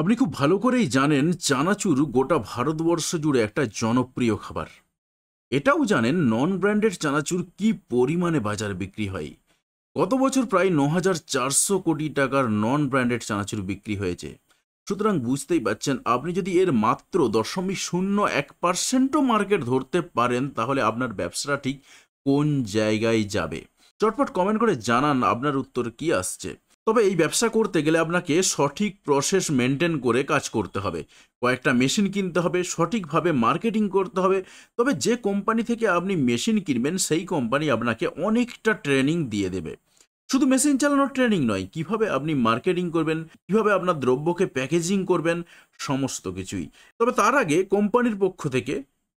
আপনি খুব ভালো করেই জানেন চানাচুর গোটা ভারতবর্ষ জুড়ে একটা জনপ্রিয় খাবার। এটাও জানেন নন ব্র্যান্ডেড চানাচুর কি পরিমাণে বাজার বিক্রি হয়। গত বছর প্রায় ৯,৪০০ কোটি টাকার নন ব্র্যান্ডেড চানাচুর বিক্রি হয়েছে। সুতরাং বুঝতেই পাচ্ছেন, আপনি যদি এর মাত্র ০.০১%ও মার্কেট ধরতে পারেন তাহলে আপনার ব্যবসাটা ঠিক কোন জায়গায় যাবে। চটপট কমেন্ট করে জানান আপনার উত্তর কি আসছে। তবে এই ব্যবসা করতে গেলে আপনাকে সঠিক প্রসেস মেনটেন করে কাজ করতে হবে। কয়েকটা মেশিন কিনতে হবে, সঠিকভাবে মার্কেটিং করতে হবে। তবে যে কোম্পানি থেকে আপনি মেশিন কিনবেন সেই কোম্পানি আপনাকে অনেকটা ট্রেনিং দিয়ে দেবে। শুধু মেশিন চালানোর ট্রেনিং নয়, কিভাবে আপনি মার্কেটিং করবেন, কিভাবে আপনার দ্রব্যকে প্যাকেজিং করবেন, সমস্ত কিছুই। তবে তার আগে কোম্পানির পক্ষ থেকে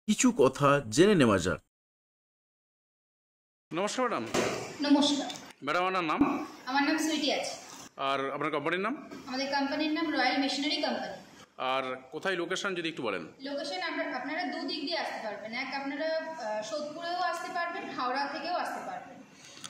কিছু কথা জেনে নেওয়া যাক। নমস্কার ম্যাডাম। নমস্কার ম্যাডাম, আপনার নাম? আমার নাম সুইটি আছে। আর আপনার কোম্পানির নাম? আমাদের কোম্পানির নাম রয়্যাল মেশিনারি কোম্পানি। আর কোথায় লোকেশন যদি একটু বলেন। লোকেশন আপনারা দুদিক দিয়ে আসতে পারবেন। এক, আপনারা সোদপুরেও আসতে পারবেন, হাওড়া থেকেও আসতে পারবেন।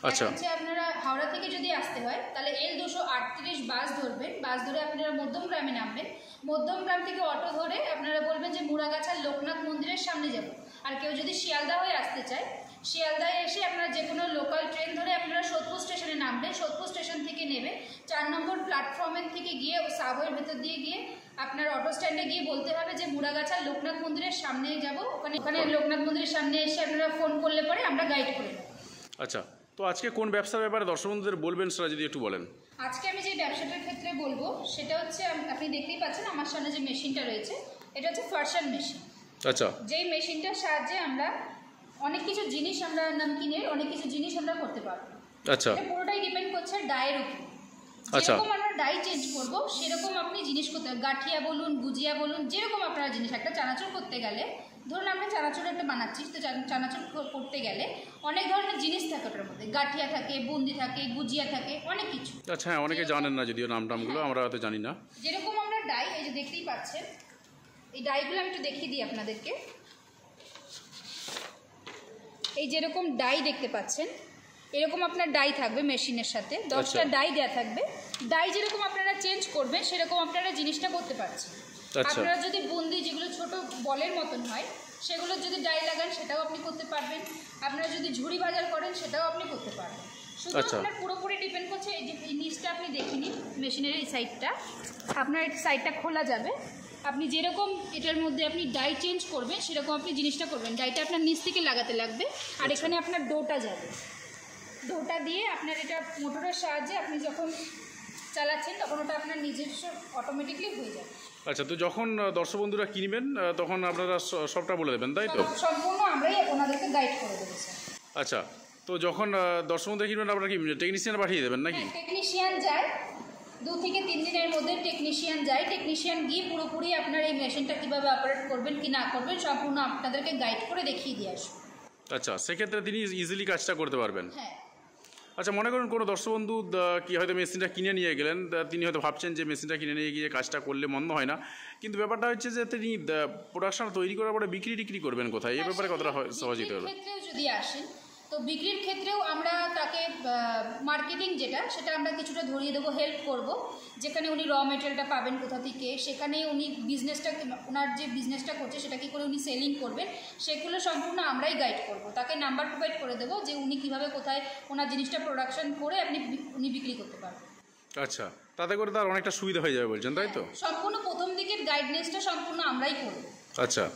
আচ্ছা, হচ্ছে আপনারা হাওড়া থেকে যদি আসতে হয় তাহলে L238 বাস ধরবেন। বাস ধরে আপনারা মধ্যমগ্রামে নামবেন। মধ্যমগ্রাম থেকে অটো ধরে আপনারা বলবেন যে মুড়াগাছার লোকনাথ মন্দিরের সামনে যাব। আর কেউ যদি শিয়ালদা হয়ে আসতে চায়, শিয়ালদায় এসে আপনারা যে কোনো লোকাল ট্রেন ধরে আপনারা সোদপুর স্টেশনে নামবেন। সোদপুর স্টেশন থেকে নেবে 4 নম্বর প্ল্যাটফর্মের থেকে গিয়ে সাবওয়ের ভেতর দিয়ে গিয়ে আপনার অটো স্ট্যান্ডে গিয়ে বলতে হবে যে মুড়াগাছার লোকনাথ মন্দিরের সামনে যাব। ওখানে লোকনাথ মন্দিরের সামনে এসে আপনারা ফোন করলে পরে আমরা গাইড করে দেবো। আচ্ছা, তো আজকে কোন ব্যবসার ব্যাপারে দর্শক বন্ধুদের বলবেন সেটা যদি একটু বলেন। আজকে আমি যে ব্যবসাটার ক্ষেত্রে বলবো সেটা হচ্ছে, আপনি দেখতেই পাচ্ছেন আমার সামনে যে মেশিনটা রয়েছে, এটা হচ্ছে ফার্শন মেশিন। আচ্ছা, যেই মেশিনটার সাহায্যে আমরা অনেক কিছু জিনিস, আমরা নামকিনের অনেক কিছু জিনিস আমরা করতে পারবো। আচ্ছা, এটা পুরোটাই ডিপেন্ড করছে ডায়ের উপর। আচ্ছা, যেরকম আমরা ডাই চেঞ্জ করব সেরকম আপনি জিনিস করতে, গাঠিয়া বলুন, গুজিয়া বলুন, যেরকম আপনারা জিনিস, একটা চানাচুর করতে গেলে, ধরুন আমরা চানাচুর একটা বানাচ্ছি, তো চানাচুর করতে গেলে অনেক ধরনের জিনিস থাকে ওটার মধ্যে। গাঠিয়া থাকে, বুন্দি থাকে, গুজিয়া থাকে, অনেক কিছু। আচ্ছা, হ্যাঁ, অনেকে জানেন না যদিও নামটামগুলো, আমরা হয়তো জানি না। যেরকম আমরা ডাই, এই যে দেখতেই পাচ্ছেন, এই ডাইগুলো আমি একটু দেখিয়ে দিই আপনাদেরকে। এই যেরকম ডাই দেখতে পাচ্ছেন, এরকম আপনার ডাই থাকবে মেশিনের সাথে, 10টা ডাই দেওয়া থাকবে। ডাই যেরকম আপনারা চেঞ্জ করবেন সেরকম আপনারা জিনিসটা করতে পারছেন। আপনারা যদি বুন্দি, যেগুলো ছোট বলের মতন হয়, সেগুলো যদি ডাই লাগান সেটাও আপনি করতে পারবেন। আপনারা যদি ঝুড়ি বাজার করেন সেটাও আপনি করতে পারবেন। শুধু আপনার পুরোপুরি ডিপেন্ড করছে। এই যে এই নিচটা আপনি দেখে নিন, মেশিনের এই সাইডটা, আপনার এই সাইডটা খোলা যাবে। আপনি যেরকম এটার মধ্যে আপনি ডাই চেঞ্জ করবেন সেরকম আপনি জিনিসটা করবেন। ডাইটা আপনার নিচ থেকে লাগাতে লাগবে, আর এখানে আপনার ডোটা যাবে। ডোটা দিয়ে আপনার এটা মোটরের সাহায্যে আপনি যখন চালাচ্ছেন তখন ওটা আপনার নিজস্ব অটোমেটিকলি হয়ে যাবে। আচ্ছা, তো যখন দর্শক বন্ধুরা কিনবেন তখন আপনারা সবটা বলে দেবেন, তাই তো? সম্পূর্ণ আমরাই ওনাদেরকে গাইড করে দেবো স্যার। আচ্ছা, তো যখন দর্শক বন্ধুরা কিনবেন আপনারা কি টেকনিশিয়ান পাঠিয়ে দেবেন নাকি? টেকনিশিয়ান যায়, 2 থেকে 3 দিনের মধ্যে টেকনিশিয়ান যায়। টেকনিশিয়ান গিয়ে পুরোপুরি আপনার এই মেশিনটা কীভাবে অপারেট করবেন কি না করবেন সম্পূর্ণ আপনাদেরকে গাইড করে দেখিয়ে দিয়ে আসবে। আচ্ছা, সেক্ষেত্রে তিনি ইজিলি কাজটা করতে পারবেন। হ্যাঁ। আচ্ছা, মনে করুন কোনো দর্শক বন্ধু কি হয়তো মেশিনটা কিনে নিয়ে গেলেন, তিনি হয়তো ভাবছেন যে মেশিনটা কিনে নিয়ে গিয়ে কাজটা করলে মন্দ হয় না, কিন্তু ব্যাপারটা হচ্ছে যে তিনি প্রোডাকশন তৈরি করার পরে বিক্রি করবেন কোথায়, এই ব্যাপারে কতটা সহজই হবে? ক্ষেত্রেও যদি আসেন তো বিক্রির ক্ষেত্রেও আমরা তাকে মার্কেটিং সেটা আমরা কিছুটা ধরিয়ে দেবো, হেল্প করব। যেখানে উনি র মেটেরিয়ালটা পাবেন কোথা থেকে, সেখানে উনি বিজনেসটা, ওনার যে বিজনেসটা করছে সেটা কী করে উনি সেলিং করবেন, সেগুলো সম্পূর্ণ আমরাই গাইড করব। তাকে নাম্বার প্রোভাইড করে দেবো যে উনি কীভাবে কোথায় ওনার জিনিসটা প্রোডাকশন করে উনি বিক্রি করতে পারবেন। আচ্ছা, তাতে করে তার অনেকটা সুবিধা হয়ে যাবে বলছেন, তাই তো? সম্পূর্ণ প্রথম দিকের গাইডনেসটা সম্পূর্ণ আমরাই করব। আচ্ছা,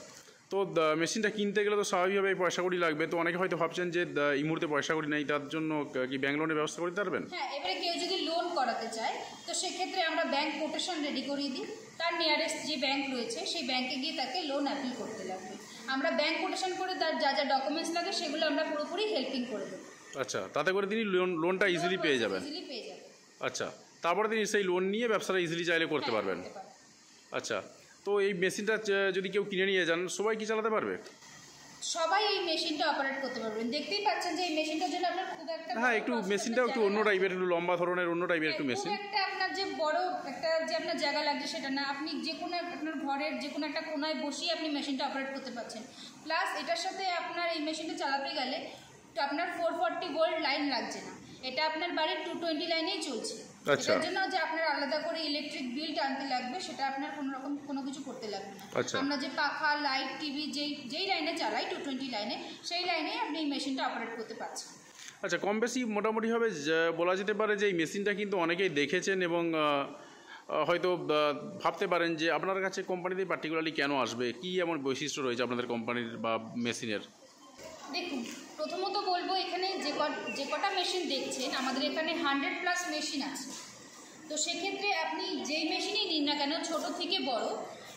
তো মেশিনটা কিনতে গেলে তো স্বাভাবিকভাবে পয়সা কড়ি লাগবে, তো অনেকে হয়তো ভাবছেন যে এই মুহূর্তে পয়সা কড়ি নেই, তার জন্য কি ব্যাংক লোনের ব্যবস্থা করতে পারবেন? হ্যাঁ, এবারে কেউ যদি লোন করাতে চায় তো সেক্ষেত্রে আমরা ব্যাংক কোটেশন রেডি করিয়ে দিই। তার নিয়ারেস্ট যে ব্যাংক রয়েছে সেই ব্যাংকে গিয়ে তাকে লোন অ্যাপ্লাই করতে লাগবে। আমরা ব্যাংক কোটেশন করে তার যা যা ডকুমেন্টস লাগে সেগুলো আমরা পুরোপুরি হেল্পিং করে দেবো। আচ্ছা, তাতে করে তিনি লোনটা ইজিলি পেয়ে যাবেন। আচ্ছা, তারপরে তিনি সেই লোন নিয়ে ব্যবসাটা ইজিলি চাইলে করতে পারবেন। আচ্ছা, তো এই মেশিনটা যদি কেউ কিনে নিয়ে যান, সবাই কি চালাতে পারবে? সবাই এই মেশিনটা অপারেট করতে পারবেন। দেখতেই পাচ্ছেন যে এই মেশিনটার জন্য আপনার খুব একটা, হ্যাঁ, একটু মেশিনটাও একটু অন্য টাইপের, একটু লম্বা ধরনের, অন্য টাইপের একটু মেশিন। একটা আপনার যে বড় একটা যে আপনার জায়গা লাগছে সেটা না, আপনি যে কোনো আপনার ঘরের যে কোনো একটা কোনায় বসিয়ে আপনি মেশিনটা অপারেট করতে পারছেন। প্লাস এটার সাথে আপনার এই মেশিনটা চালাতে গেলে আপনার 440 ভোল্ট লাইন লাগছে না, এটা আপনার বাড়ির 220 লাইনেই চলছে। আচ্ছা, এটার জন্য যে আপনার আলাদা করে ইলেকট্রিক বিল টানতে লাগবে, সেটা আপনার কোনো রকম কোনো কিছু করতে লাগবে না। আচ্ছা, আমরা যে পাখা, লাইট, টিভি যেই লাইনে চালাই 220 লাইনে, সেই লাইনে আপনি এই মেশিনটা অপারেট করতে পারছেন। আচ্ছা, কম বেশি মোটামুটিভাবে বলা যেতে পারে যে এই মেশিনটা কিন্তু অনেকেই দেখেছেন এবং হয়তো ভাবতে পারেন যে আপনার কাছে কোম্পানিতে পার্টিকুলারলি কেন আসবে, কী এমন বৈশিষ্ট্য রয়েছে আপনাদের কোম্পানির বা মেশিনের? দেখুন, প্রথমত বলবো এখানে যে কটা মেশিন দেখছেন, আমাদের এখানে 100+ মেশিন আছে। তো সেক্ষেত্রে আপনি যেই মেশিনই নিন না কেন, ছোট থেকে বড়,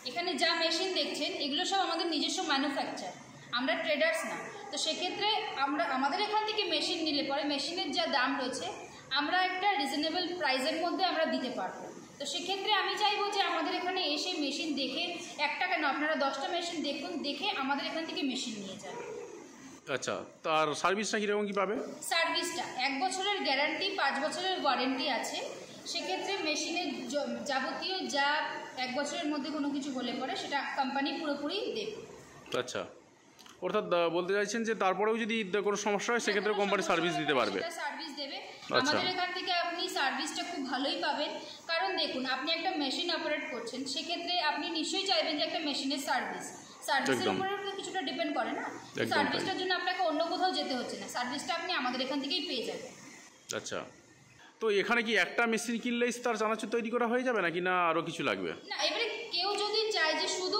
এখানে যা মেশিন দেখছেন এগুলো সব আমাদের নিজস্ব ম্যানুফ্যাকচার, আমরা ট্রেডার্স না। তো সেক্ষেত্রে আমাদের এখান থেকে মেশিন নিলে পরে মেশিনের যা দাম রয়েছে আমরা একটা রিজনেবল প্রাইসের মধ্যে আমরা দিতে পারবো। তো সেক্ষেত্রে আমি চাইবো যে আমাদের এখানে এসে মেশিন দেখে, একটা কেন আপনারা 10টা মেশিন দেখুন, দেখে আমাদের এখান থেকে মেশিন নিয়ে যান। আচ্ছা, তার সার্ভিসটা কীরকম কী পাবে? সার্ভিসটা 1 বছরের গ্যারান্টি, 5 বছরের ওয়ারেন্টি আছে। সেক্ষেত্রে মেশিনের যাবতীয় যা 1 বছরের মধ্যে কোনো কিছু হলে পরে সেটা কোম্পানি পুরোপুরি দেবে। আচ্ছা, অর্থাৎ বলতে চাইছেন যে তারপরেও যদি কোনো সমস্যা হয় সেক্ষেত্রে কোম্পানি সার্ভিস দিতে পারবে? সার্ভিস দেবে। আমাদের এখান থেকে আপনি সার্ভিসটা খুব ভালোই পাবেন। কারণ দেখুন, আপনি একটা মেশিন অপারেট করছেন, সেক্ষেত্রে আপনি নিশ্চয়ই চাইবেন যে একটা মেশিনের সার্ভিসের উপরে কিছুটা ডিপেন্ড করে না। সার্ভিসটার জন্য আপনাকে অন্য কোথাও যেতে হচ্ছে না, সার্ভিসটা আপনি আমাদের এখান থেকেই পেয়ে যাবেন। আচ্ছা, তো এখানে কি একটা মেশিন কিনলেই তার চানাচুর তৈরি করা হয়ে যাবে নাকি না আরও কিছু লাগবে? না, এবারে কেউ যদি চায় যে শুধু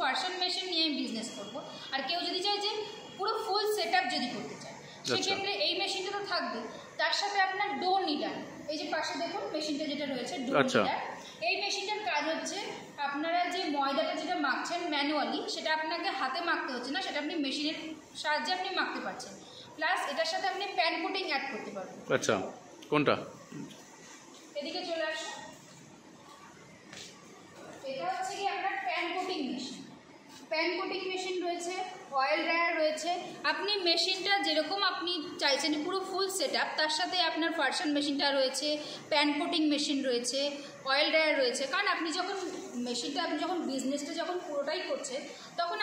ফার্শন মেশিন নিয়ে বিজনেস করব, আর কেউ যদি চায় যে পুরো ফুল সেটআপ যদি করতে চায়, সেক্ষেত্রে এই মেশিনটা তো থাকবে। তার সাথে আপনার ডো নিডার, এই যে পাশে দেখুন মেশিনটা যেটা রয়েছে ডো নিডার, এই মেশিনটার কাজ হচ্ছে আপনারা যে ময়দাটা যেটা মাখছেন ম্যানুয়ালি, সেটা আপনাকে হাতে মাখতে হচ্ছে না, সেটা আপনি মেশিনের সাহায্যে আপনি মাখতে পারছেন। প্লাস এটার সাথে আপনি প্যান কোটিং অ্যাড করতে পারবেন। আচ্ছা, কোনটা? এদিকে চলে আসুন। এটা হচ্ছে কি আপনার pan coating machine. Pan coating machine রয়েছে, অয়েল ড্রায়ার রয়েছে। আপনি মেশিনটা যেরকম আপনি চাইছেন পুরো ফুল সেটআপ, তার সাথে আপনার ফার্শন মেশিনটা রয়েছে, প্যান কোটিং মেশিন রয়েছে, অয়েল ড্রায়ার রয়েছে। কারণ আপনি যখন বিজনেসটা যখন পুরোটাই করছেন, তখন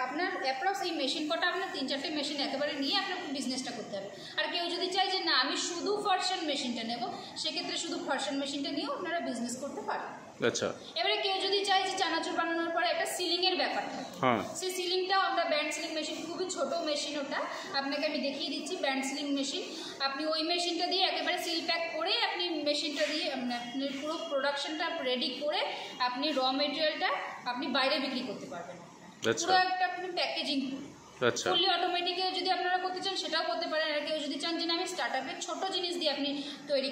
আপনার অ্যাপ্রক্স এই মেশিন কটা আপনার 3-4টে মেশিন একেবারে নিয়ে আপনার বিজনেসটা করতে হবে। আর কেউ যদি চায় যে না আমি শুধু ফার্শন মেশিনটা নেব, সেক্ষেত্রে শুধু ফার্শন মেশিনটা নিয়েও আপনারা বিজনেস করতে পারেন। আচ্ছা, এবারে কেউ যদি চায় যে চানাচুর বানানোর পরে একটা সিলিংয়ের ব্যাপার থাকে, সেই সিলিংটাও আমরা ব্যান্ড সিলিং মেশিন, খুবই ছোট মেশিন ওটা, আপনাকে আমি দেখিয়ে দিচ্ছি। ব্যান্ড সিলিং মেশিন, আপনি ওই মেশিনটা দিয়ে একেবারে সিল প্যাক করে আপনি মেশিনটা দিয়ে আপনি পুরো প্রোডাকশনটা রেডি করে আপনি র মেটেরিয়ালটা আপনি বাইরে বিক্রি করতে পারবেন। পুরো একটা আপনি প্যাকেজিং ফুললি অটোমেটিকেও যদি আপনারা করতে চান সেটাও করতে পারেন। আর কেউ যদি চান যে আমি স্টার্টআপের ছোট জিনিস দিয়ে আপনি তৈরি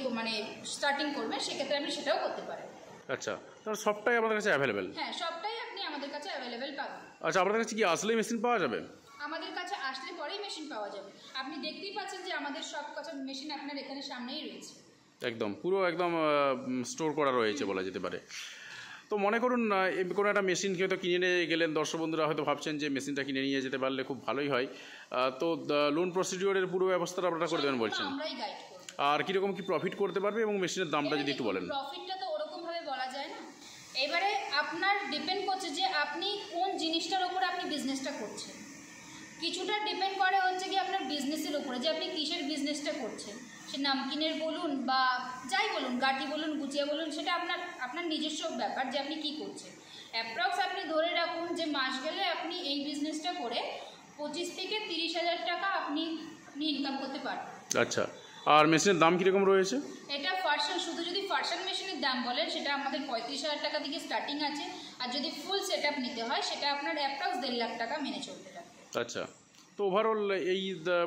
স্টার্টিং করবেন, সেক্ষেত্রে আপনি সেটাও করতে পারেন। আচ্ছা, তাহলে সবটাই আমাদের কাছে অ্যাভেলেবেল? হ্যাঁ, সবটাই আপনি আমাদের কাছে অ্যাভেলেবেল পাবেন। আচ্ছা, আপনাদের কাছে কি আসলেই মেশিন পাওয়া যাবে? আমাদের কাছে আসলে পরেই মেশিন পাওয়া যাবে। আপনি দেখতেই পাচ্ছেন যে আমাদের সব কাছে মেশিন আপনার এখানে সামনেই রয়েছে, একদম পুরো একদম স্টোর করা রয়েছে বলা যেতে পারে। তো মনে করুন কোনো একটা মেশিন হয়তো কিনে নিয়ে গেলেন, দর্শক বন্ধুরা হয়তো ভাবছেন যে মেশিনটা কিনে নিয়ে যেতে পারলে খুব ভালোই হয়। তো লোন প্রসিডিওরের পুরো ব্যবস্থাটা আপনারা করে দেবেন বলছেন, আর কীরকম কি প্রফিট করতে পারবে এবং মেশিনের দামটা যদি একটু বলেন? প্রফিটটা তো ওরকমভাবে বলা যায় না, এবারে আপনার ডিপেন্ড করছে যে আপনি কোন জিনিসটার উপরে আপনি বিজনেসটা করছেন। কিছুটা ডিপেন্ড করে হচ্ছে কি আপনার বিজনেসের উপরে, যে আপনি কিসের বিজনেসটা করছেন। সে নামকিনের বলুন বা যাই বলুন, গাটি বলুন, গুজিয়া বলুন, সেটা আপনার নিজস্ব ব্যাপার যে আপনি কী করছেন। অ্যাপ্রক্স আপনি ধরে রাখুন যে মাস গেলে আপনি এই বিজনেসটা করে 25 থেকে 30,000 টাকা আপনি ইনকাম করতে পারবেন। আচ্ছা, আর মেশিনের দাম কীরকম রয়েছে? এটা শুধু যদি ফার্শন মেশিনের দাম বলেন, সেটা আমাদের 35,000 টাকা থেকে স্টার্টিং আছে। আর যদি ফুল সেটআপ নিতে হয়, সেটা আপনার অ্যাপ্রক্স 1.5 লাখ টাকা মেনে চলতে লাগবে। আচ্ছা, তো ওভারঅল এই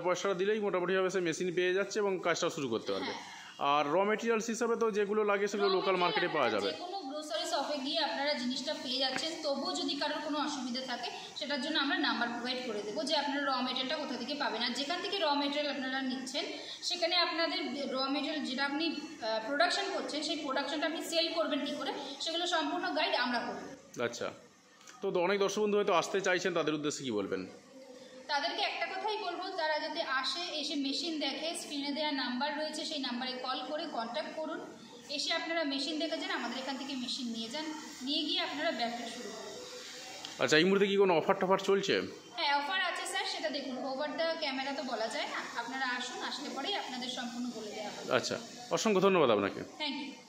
পয়সাটা দিলেই মোটামুটিভাবে সে মেশিন পেয়ে যাচ্ছে এবং কাজটা শুরু করতে পারবে। আর র মেটেরিয়ালস হিসাবে তো যেগুলো লাগে সেগুলো লোকাল মার্কেটে পাওয়া যাবে। কোনো গ্রোসারি শপে গিয়ে আপনারা জিনিসটা পেয়ে যাচ্ছেন। তবুও যদি কারোর কোনো অসুবিধা থাকে, সেটার জন্য আমরা নাম্বার প্রোভাইড করে দেবো যে আপনারা র মেটেরিয়ালটা কোথা থেকে পাবেন। আর যেখান থেকে র মেটেরিয়াল আপনারা নিচ্ছেন, সেখানে আপনাদের র মেটেরিয়াল যেটা আপনি প্রোডাকশন করছেন, সেই প্রোডাকশনটা আপনি সেল করবেন কী করে, সেগুলো সম্পূর্ণ গাইড আমরা করব। আচ্ছা, তো অনেক দর্শক বন্ধু হয়তো আসতে চাইছেন, তাদের উদ্দেশ্যে কী বলবেন? তাদেরকে একটা কথাই বলবো, তারা যাতে এসে মেশিন দেখে, স্ক্রিনে দেওয়া নাম্বার রয়েছে সেই নাম্বারে কল করে কন্ট্যাক্ট করুন। এসে আপনারা মেশিন দেখে যান, আমাদের এখান থেকে মেশিন নিয়ে যান, নিয়ে গিয়ে আপনারা ব্যবসা শুরু করুন। আচ্ছা, এই মুহূর্তে কি কোনো অফার টফার চলছে? হ্যাঁ, অফার আছে স্যার, সেটা দেখুন। ওভার দ্য ক্যামেরা তো বলা যায় না, আপনারা আসুন, আসলে পরেই আপনাদের সম্পূর্ণ বলে দেওয়া হবে। আচ্ছা। অসংখ্য ধন্যবাদ আপনাকে। Thank you.